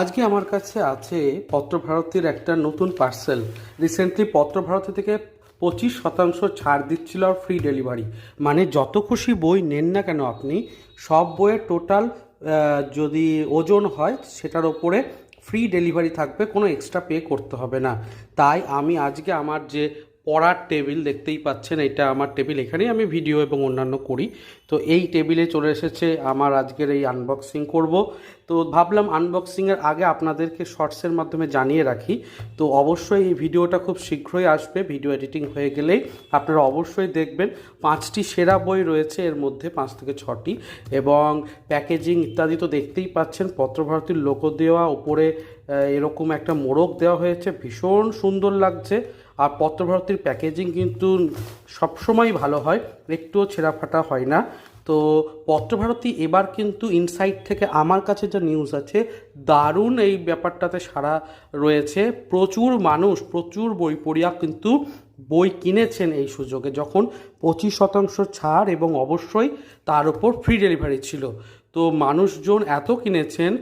আজকে আমার কাছে আছে পত্রভারতীর একটা নতুন পার্সেল। রিসেন্টলি পত্রভারতী থেকে 25% ছাড় দিচ্ছিল আর ফ্রি ডেলিভারি। মানে যত খুশি বই নেন না কেন আপনি, সব বইয়ের টোটাল যদি ওজন হয় সেটার ওপরে ফ্রি ডেলিভারি থাকবে, কোনো এক্সট্রা পে করতে হবে না। তাই আমি আজকে আমার যে পড়ার টেবিল দেখতেই পাচ্ছেন, এটা আমার টেবিল, এখানেই আমি ভিডিও এবং অন্যান্য করি। তো এই টেবিলে চলে এসেছে আমার আজকের এই আনবক্সিং করব। তো ভাবলাম আনবক্সিংয়ের আগে আপনাদেরকে শর্টসের মাধ্যমে জানিয়ে রাখি। তো অবশ্যই এই ভিডিওটা খুব শীঘ্রই আসবে, ভিডিও এডিটিং হয়ে গেলেই আপনারা অবশ্যই দেখবেন। 5টি সেরা বই রয়েছে এর মধ্যে, 5 থেকে 6টি, এবং প্যাকেজিং ইত্যাদি তো দেখতেই পাচ্ছেন। পত্রভারতীর লোগো দেওয়া, উপরে এরকম একটা মোড়ক দেওয়া হয়েছে, ভীষণ সুন্দর লাগছে। আর পত্রভারতীর প্যাকেজিং কিন্তু সবসময় ভালো হয়, একটুও ছেঁড়াফাটা হয় না। তো পত্রভারতী এবার কিন্তু ইনসাইট থেকে আমার কাছে যা নিউজ আছে, দারুণ এই ব্যাপারটাতে সাড়া রয়েছে। প্রচুর মানুষ, প্রচুর বই পড়িয়া কিন্তু বই কিনেছেন এই সুযোগে, যখন 25% ছাড় এবং অবশ্যই তার উপর ফ্রি ডেলিভারি ছিল। তো মানুষজন এত কিনেছেন,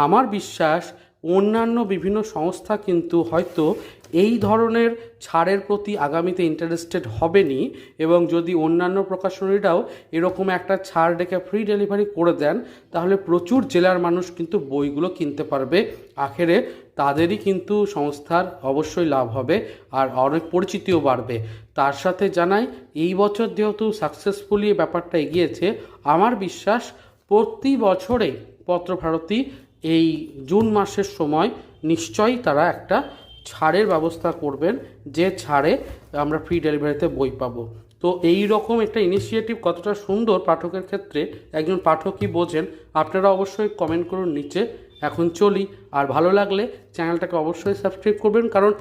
আমার বিশ্বাস অন্যান্য বিভিন্ন সংস্থা কিন্তু হয়তো এই ধরনের ছাড়ের প্রতি আগামীতে ইন্টারেস্টেড হবেনি, এবং যদি অন্যান্য প্রকাশনীরাও এরকম একটা ছাড় রেখে ফ্রি ডেলিভারি করে দেন, তাহলে প্রচুর জেলার মানুষ কিন্তু বইগুলো কিনতে পারবে। আখেরে তাদেরই কিন্তু সংস্থার অবশ্যই লাভ হবে, আর অনেক পরিচিতিও বাড়বে। তার সাথে জানাই, এই বছর যেহেতু সাকসেসফুলি ব্যাপারটা এগিয়েছে, আমার বিশ্বাস প্রতি বছরেই পত্রভারতী এই জুন মাসের সময় নিশ্চয়ই তারা একটা ছাড়ের ব্যবস্থা করবেন, যে ছাড়ে আমরা ফ্রি ডেলিভারিতে বই পাবো। তো এই রকম একটা ইনিশিয়েটিভ কতটা সুন্দর পাঠকের ক্ষেত্রে, একজন পাঠকই বোঝেন। আপনারা অবশ্যই কমেন্ট করুন নিচে। এখন চলি, আর ভালো লাগলে চ্যানেলটাকে অবশ্যই সাবস্ক্রাইব করবেন, কারণ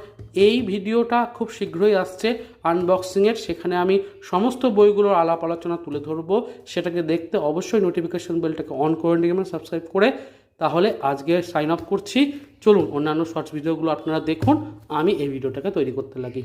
এই ভিডিওটা খুব শীঘ্রই আসছে আনবক্সিংয়ের, সেখানে আমি সমস্ত বইগুলোর আলাপ আলোচনা তুলে ধরবো। সেটাকে দেখতে অবশ্যই নোটিফিকেশন বেলটাকে অন করে নেবেন সাবস্ক্রাইব করে। তাহলে আজকে সাইন আপ করছি। চলুন অন্যান্য শর্টস ভিডিওগুলো আপনারা দেখুন, আমি এই ভিডিওটাকে তৈরি করতে লাগি।